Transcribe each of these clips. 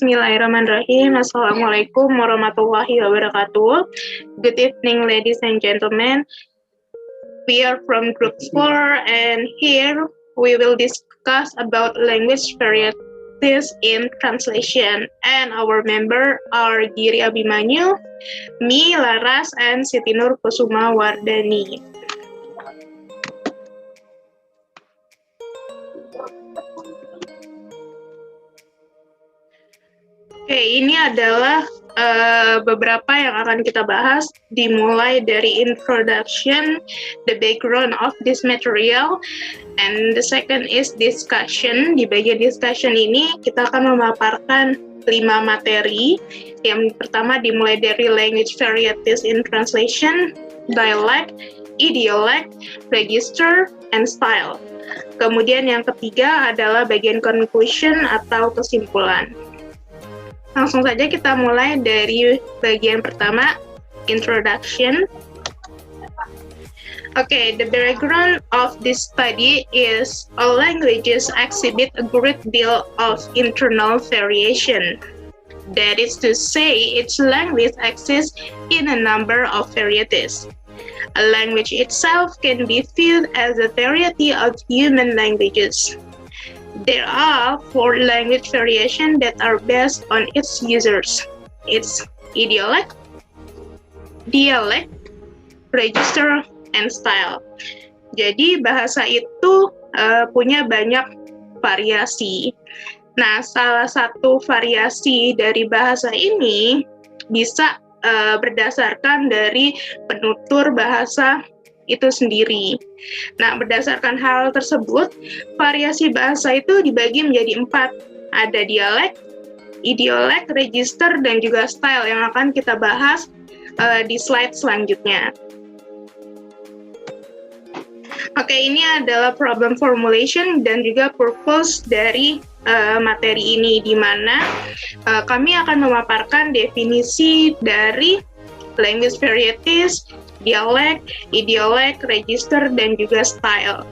Bismillahirrahmanirrahim. Assalamualaikum warahmatullahi wabarakatuh. Good evening, ladies and gentlemen. We are from Group 4, and here we will discuss about language varieties in translation. And our member are Giri Abimanyu, me, Laras, and Siti Nur Kusuma Wardani. Oke, ini adalah beberapa yang akan kita bahas, dimulai dari introduction, the background of this material, and the second is discussion. Di bagian discussion ini kita akan memaparkan 5 materi. Yang pertama dimulai dari language varieties in translation, dialect, idiolect, register, and style. Kemudian yang ketiga adalah bagian conclusion atau kesimpulan. Langsung saja kita mulai dari bagian pertama, introduction. Okay, the background of this study is all languages exhibit a great deal of internal variation. That is to say, each language exists in a number of varieties. A language itself can be viewed as a variety of human languages. There are 4 language variations that are based on its users. It's idiolect, dialect, register, and style. Jadi bahasa itu punya banyak variasi. Nah, salah satu variasi dari bahasa ini bisa berdasarkan dari penutur bahasa itu sendiri. Nah, berdasarkan hal tersebut, variasi bahasa itu dibagi menjadi 4. Ada dialek, idiolek, register, dan juga style yang akan kita bahas di slide selanjutnya. Oke, ini adalah problem formulation dan juga purpose dari materi ini, di mana kami akan memaparkan definisi dari language varieties, dialek, idiolek, register, dan juga style.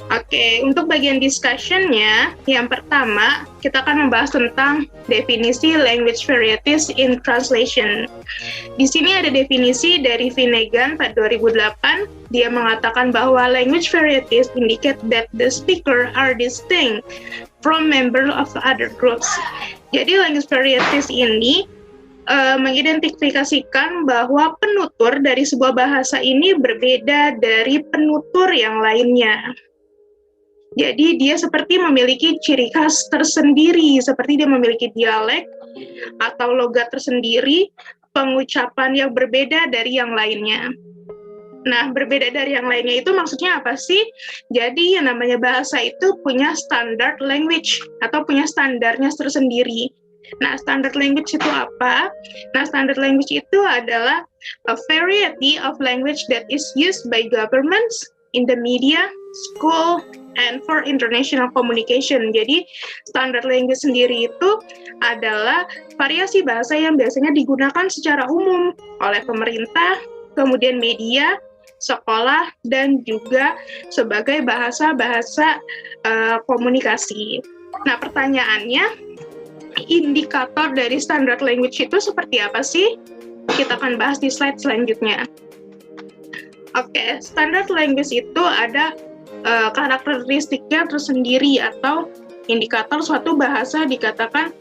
Oke, untuk bagian discussion-nya, yang pertama, kita akan membahas tentang definisi language varieties in translation. Di sini ada definisi dari Finnegan pada 2008. Dia mengatakan bahwa language varieties indicate that the speaker are distinct from members of other groups. Jadi language varieties ini mengidentifikasikan bahwa penutur dari sebuah bahasa ini berbeda dari penutur yang lainnya. Jadi dia seperti memiliki ciri khas tersendiri, seperti dia memiliki dialek atau logat tersendiri, pengucapan yang berbeda dari yang lainnya. Nah, berbeda dari yang lainnya itu maksudnya apa sih? Jadi yang namanya bahasa itu punya standard language atau punya standarnya tersendiri. Nah, standard language itu apa? Nah, standard language itu adalah a variety of language that is used by governments, in the media, school, and for international communication. Jadi, standard language sendiri itu adalah variasi bahasa yang biasanya digunakan secara umum oleh pemerintah, kemudian media, sekolah, dan juga sebagai bahasa-bahasa komunikasi. Nah, pertanyaannya, indikator dari standard language itu seperti apa sih? Kita akan bahas di slide selanjutnya. Oke, standard language itu ada karakteristiknya tersendiri atau indikator suatu bahasa dikatakan,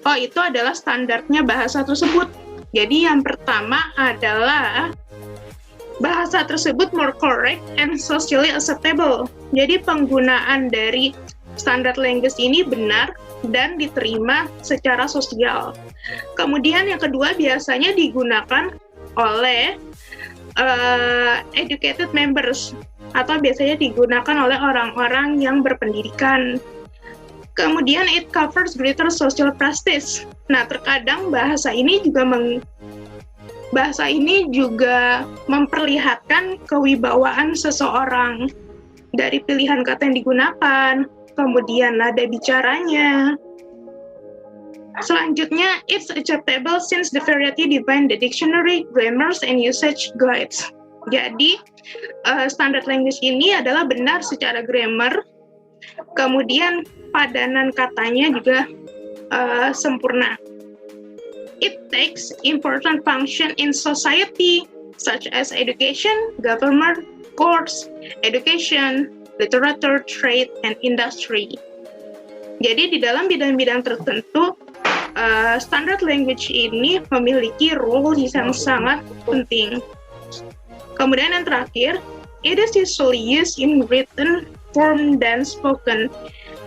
oh itu adalah standarnya bahasa tersebut. Jadi yang pertama adalah bahasa tersebut more correct and socially acceptable. Jadi penggunaan dari standard language ini benar dan diterima secara sosial. Kemudian yang kedua biasanya digunakan oleh educated members atau biasanya digunakan oleh orang-orang yang berpendidikan. Kemudian it covers greater social practice. Nah, terkadang bahasa ini juga memperlihatkan kewibawaan seseorang dari pilihan kata yang digunakan, kemudian nada bicaranya. Selanjutnya, it's acceptable since the variety define the dictionary, grammars, and usage guides. Jadi, standard language ini adalah benar secara grammar, Kemudian padanan katanya juga sempurna. It takes important function in society such as education, government, courts, education, literature, trade, and industry. Jadi di dalam bidang-bidang tertentu, standard language ini memiliki role yang sangat penting. Kemudian yang terakhir, it is usually used in written form dan spoken.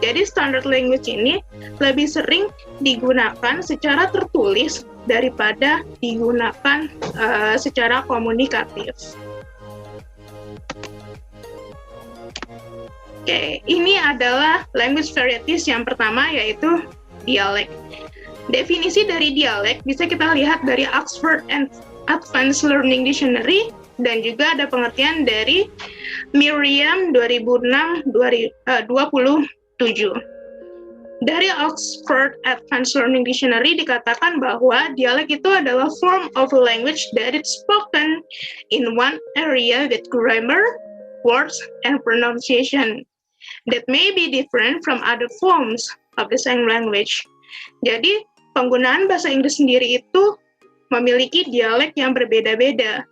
Jadi standard language ini lebih sering digunakan secara tertulis daripada digunakan secara komunikatif. Oke, ini adalah language varieties yang pertama, yaitu dialek. Definisi dari dialek bisa kita lihat dari Oxford Advanced Learning Dictionary, dan juga ada pengertian dari Merriam 2006-27. Dari Oxford Advanced Learning Dictionary dikatakan bahwa dialek itu adalah form of language that is spoken in one area with grammar, words, and pronunciation that may be different from other forms of the same language. Jadi, penggunaan bahasa Inggris sendiri itu memiliki dialek yang berbeda-beda,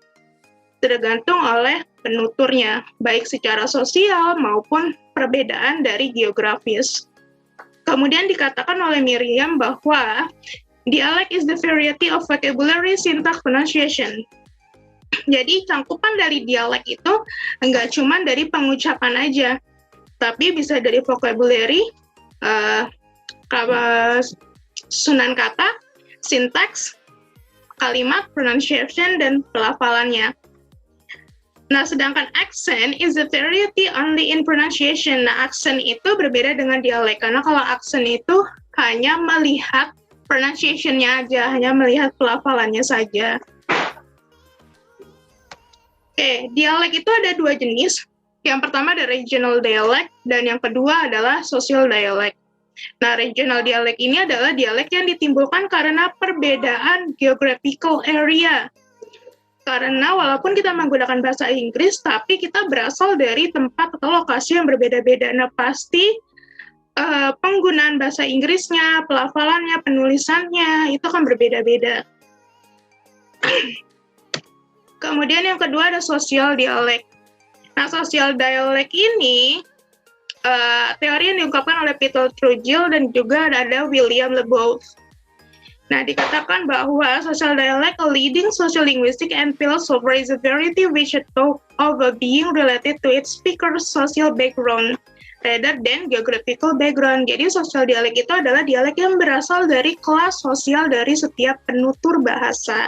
tergantung oleh penuturnya, baik secara sosial maupun perbedaan dari geografis. Kemudian dikatakan oleh Merriam bahwa dialect is the variety of vocabulary, syntax, pronunciation. Jadi cangkupan dari dialek itu enggak cuma dari pengucapan aja, tapi bisa dari vocabulary, susunan kata, syntax, kalimat, pronunciation, dan pelafalannya. Nah, sedangkan accent is a variety only in pronunciation. Nah, accent itu berbeda dengan dialek, karena kalau accent itu hanya melihat pronunciation-nya aja, hanya melihat pelafalannya saja. Oke, dialek itu ada dua jenis. Yang pertama ada regional dialect, dan yang kedua adalah social dialect. Nah, regional dialect ini adalah dialek yang ditimbulkan karena perbedaan geographical area. Karena walaupun kita menggunakan bahasa Inggris, tapi kita berasal dari tempat atau lokasi yang berbeda-beda. Nah, pasti penggunaan bahasa Inggrisnya, pelafalannya, penulisannya, itu akan berbeda-beda. Kemudian yang kedua ada social dialect. Nah, social dialect ini teori yang diungkapkan oleh Peter Trujillo dan juga ada William Leboeuf. Nah, dikatakan bahwa social dialect, a leading sociolinguistic and philosopher, is a variety which talk of being related to its speaker's social background rather than geographical background. Jadi, social dialect itu adalah dialek yang berasal dari kelas sosial dari setiap penutur bahasa.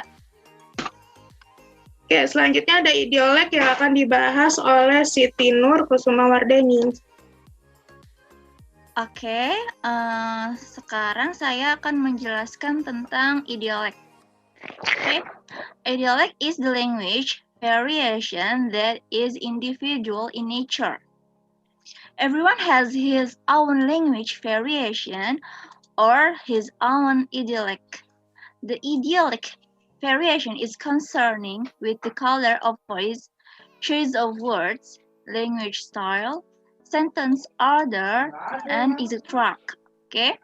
Oke, selanjutnya ada dialek yang akan dibahas oleh Siti Nur Kusumawardhani. Oke, sekarang saya akan menjelaskan tentang idiolek. Okay. Idiolect is the language variation that is individual in nature. Everyone has his own language variation or his own idiolect. The idiolect variation is concerning with the color of voice, choice of words, language style, sentence order, and etc. Oke.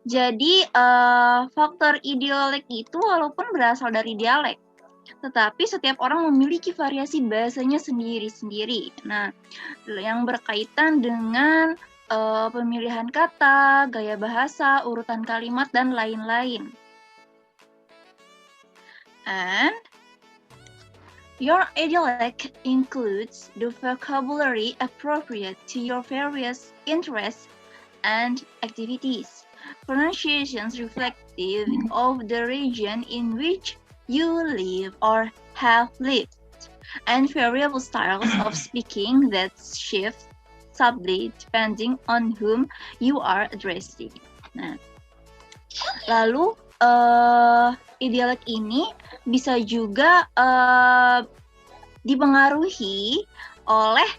Jadi faktor idiolek itu walaupun berasal dari dialek, tetapi setiap orang memiliki variasi bahasanya sendiri-sendiri. Nah, yang berkaitan dengan pemilihan kata, gaya bahasa, urutan kalimat, dan lain-lain. And your idiolect includes the vocabulary appropriate to your various interests and activities, pronunciations reflective of the region in which you live or have lived, and variable styles of speaking that shift subtly depending on whom you are addressing. Nah, lalu idiolek ini bisa juga dipengaruhi oleh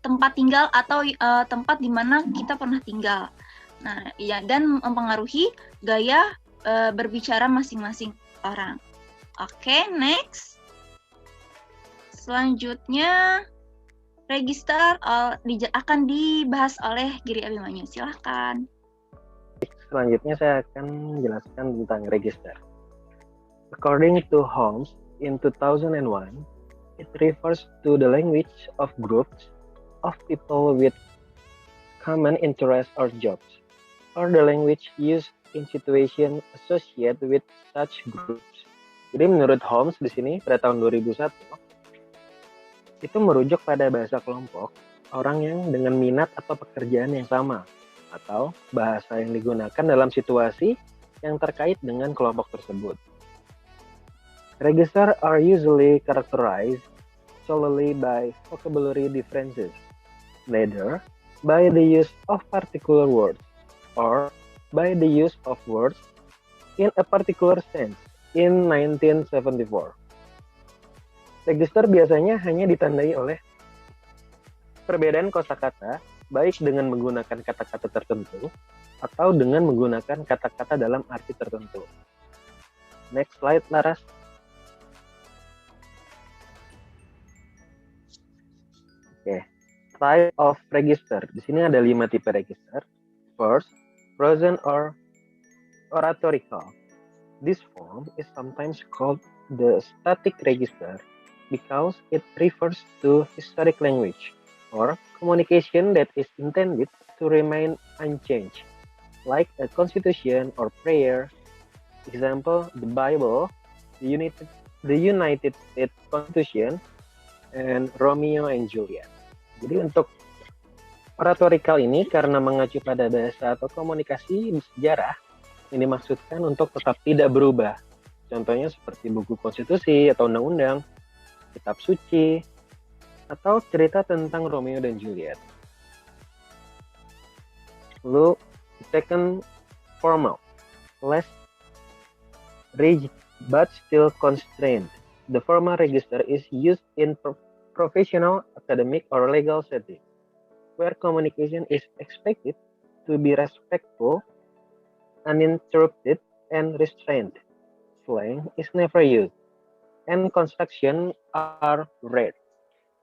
tempat tinggal atau tempat di mana kita pernah tinggal. Nah, ya, dan mempengaruhi gaya berbicara masing-masing orang. Oke, next. Selanjutnya register akan dibahas oleh Giri Abimanyu. Silahkan. Selanjutnya saya akan menjelaskan tentang register. According to Holmes in 2001, it refers to the language of groups of people with common interests or jobs, or the language used in situations associated with such groups. Jadi menurut Holmes di sini pada tahun 2001, itu merujuk pada bahasa kelompok orang yang dengan minat atau pekerjaan yang sama, atau bahasa yang digunakan dalam situasi yang terkait dengan kelompok tersebut. Register are usually characterized solely by vocabulary differences, neither by the use of particular words or by the use of words in a particular sense in 1974. Register biasanya hanya ditandai oleh perbedaan kosakata, baik dengan menggunakan kata-kata tertentu atau dengan menggunakan kata-kata dalam arti tertentu. Next slide, Laras. Oke, type of register. Di sini ada 5 tipe register. First, prosent or oratorical. This form is sometimes called the static register because it refers to historic language or communication that is intended to remain unchanged, like a constitution or prayer. Example, the Bible, the United States Constitution, and Romeo and Juliet. Jadi untuk oratorical ini karena mengacu pada bahasa atau komunikasi sejarah, ini dimaksudkan untuk tetap tidak berubah. Contohnya seperti buku konstitusi atau undang-undang, kitab suci, atau cerita tentang Romeo dan Juliet. Lalu, second, formal, less rigid but still constrained. The formal register is used in professional, academic, or legal settings, where communication is expected to be respectful, uninterrupted, and restrained. Slang is never used, and construction are rare.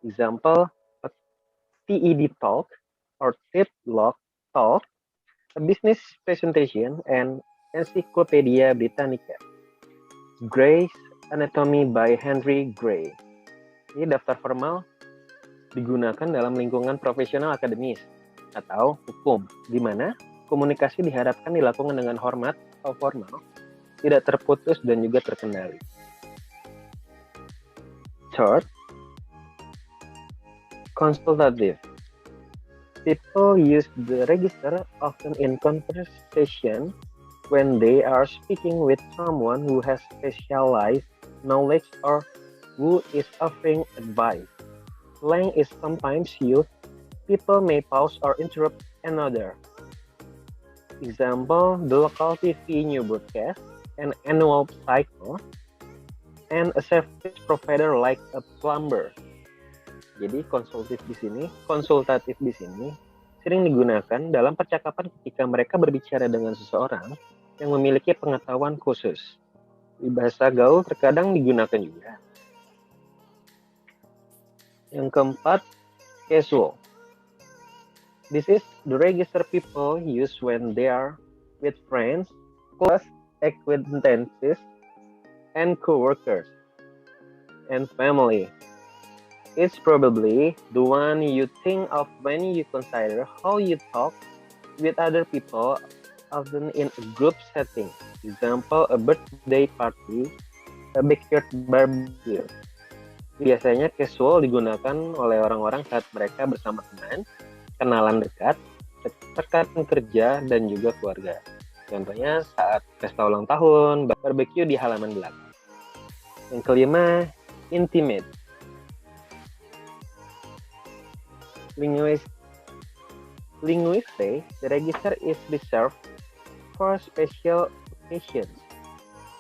Example, a TED talk or TED talk, a business presentation, and Encyclopedia Britannica. Gray's Anatomy by Henry Gray. Ini daftar formal digunakan dalam lingkungan profesional akademis atau hukum, di mana komunikasi diharapkan dilakukan dengan hormat atau formal, tidak terputus dan juga terkendali. Third, consultative. People use the register often in conversation when they are speaking with someone who has specialized knowledge or who is offering advice. Slang is sometimes used. People may pause or interrupt another. Example, the local TV new broadcast, an annual cycle, and a service provider like a plumber. Jadi konsultatif di sini sering digunakan dalam percakapan ketika mereka berbicara dengan seseorang yang memiliki pengetahuan khusus. Di bahasa gaul terkadang digunakan juga. Yang keempat, casual. This is the register people use when they are with friends, close acquaintances, and co-workers, and family. It's probably the one you think of when you consider how you talk with other people, often in a group setting. Example, a birthday party, a backyard barbecue. Biasanya casual digunakan oleh orang-orang saat mereka bersama teman, kenalan dekat, rekan kerja, dan juga keluarga. Contohnya saat pesta ulang tahun, barbecue di halaman belakang. Yang kelima, intimate. Linguistically, the register is reserved for special occasions,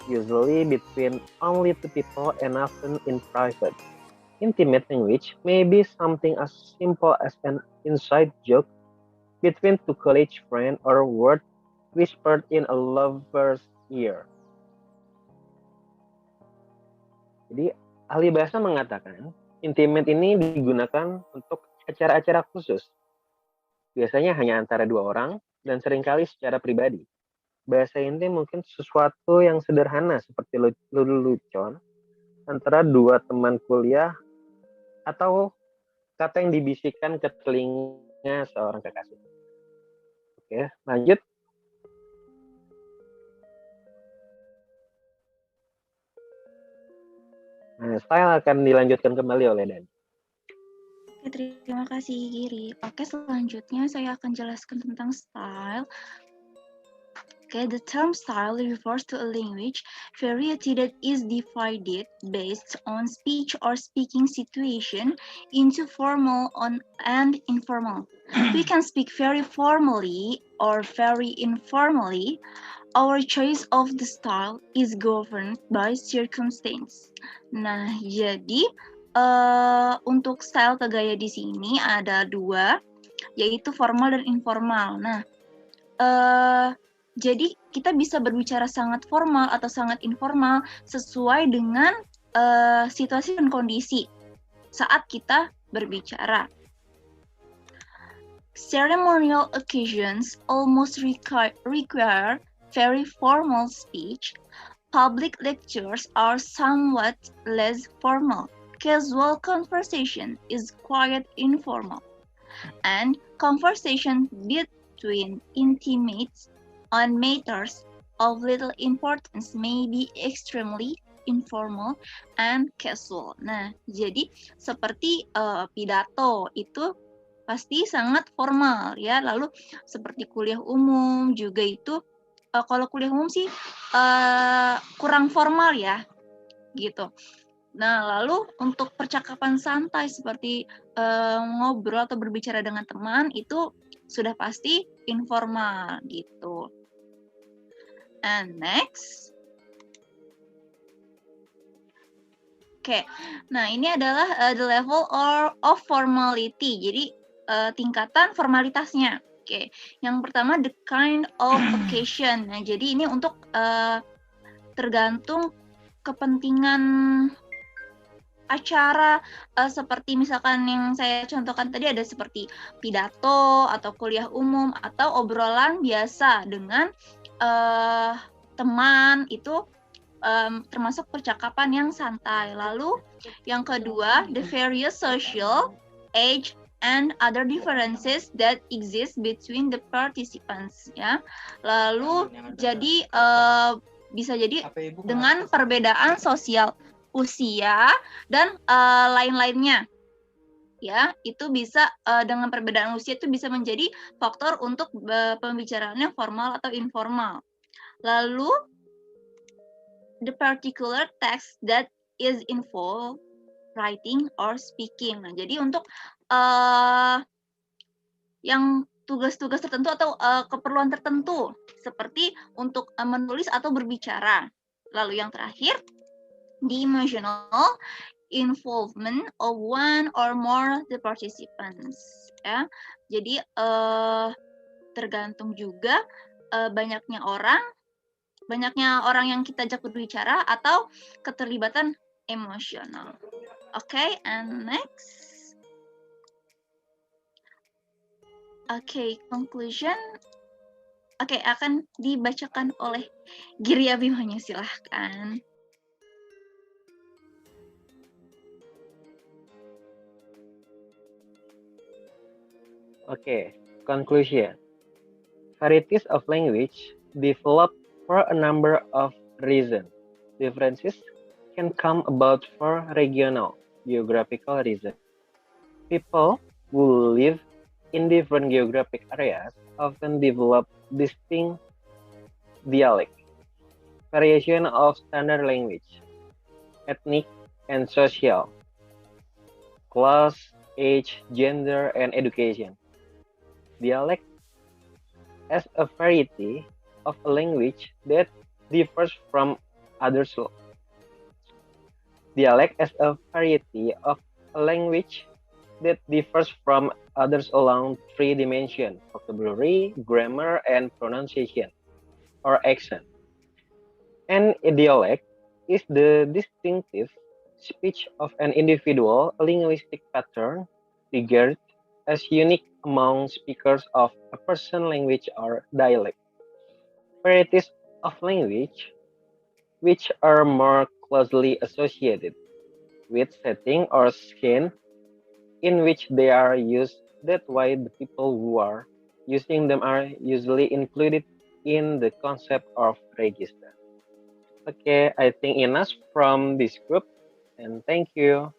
usually between only two people and often in private. Intimate language may be something as simple as an inside joke between two college friends or a word whispered in a lover's ear. Jadi, ahli bahasa mengatakan, intimate ini digunakan untuk acara-acara khusus. Biasanya hanya antara dua orang dan seringkali secara pribadi. Bahasa inti mungkin sesuatu yang sederhana seperti lelucon antara dua teman kuliah atau kata yang dibisikkan ke telinga seorang kekasih. Oke, lanjut. Nah, style akan dilanjutkan kembali oleh Dan. Oke, terima kasih Giri. Oke, selanjutnya saya akan jelaskan tentang style. Okay, the term style refers to a language variety that is divided based on speech or speaking situation into formal and informal. We can speak very formally or very informally. Our choice of the style is governed by circumstance. Nah, jadi untuk style ke gaya di sini ada dua, yaitu formal dan informal. Nah, jadi kita bisa berbicara sangat formal atau sangat informal sesuai dengan situasi dan kondisi saat kita berbicara. Ceremonial occasions almost require very formal speech. Public lectures are somewhat less formal. Casual conversation is quite informal. And conversation between intimates on matters of little importance may be extremely informal and casual. Nah, jadi seperti pidato itu pasti sangat formal ya. Lalu seperti kuliah umum juga itu kalau kuliah umum sih kurang formal ya, gitu. Nah, lalu untuk percakapan santai seperti ngobrol atau berbicara dengan teman itu sudah pasti informal gitu. And next. Oke, nah ini adalah the level of formality. Jadi tingkatan formalitasnya. Oke, yang pertama the kind of occasion. Nah, jadi ini untuk tergantung kepentingan acara seperti misalkan yang saya contohkan tadi ada seperti pidato atau kuliah umum atau obrolan biasa dengan teman itu termasuk percakapan yang santai. Lalu yang kedua the various social, age, and other differences that exist between the participants ya. Lalu jadi bisa jadi dengan perbedaan sosial, usia dan lain-lainnya ya, itu bisa dengan perbedaan usia itu bisa menjadi faktor untuk pembicaraannya formal atau informal. Lalu the particular text that is involved writing or speaking. Nah, jadi untuk yang tugas-tugas tertentu atau keperluan tertentu seperti untuk menulis atau berbicara. Lalu yang terakhir the emotional involvement of one or more the participants ya. Jadi tergantung juga banyaknya orang yang kita ajak berbicara atau keterlibatan emosional. Okay, and next. Okay, conclusion. Okay, akan dibacakan oleh Giri Abimanyu, silahkan. Okay, conclusion. Varieties of language develop for a number of reasons. Differences can come about for regional, geographical reasons. People who live in different geographic areas often develop distinct dialect, variation of standard language, ethnic and social, class, age, gender, and education. Dialect as a variety of a language that differs from others. Dialect as a variety of a language that differs from others along three dimensions: vocabulary, grammar, and pronunciation or accent. And a dialect is the distinctive speech of an individual linguistic pattern triggered as unique among speakers of a person language or dialect. Varieties of language, which are more closely associated with setting or scene in which they are used. That's why the people who are using them are usually included in the concept of register. Okay, I think enough from this group, and thank you.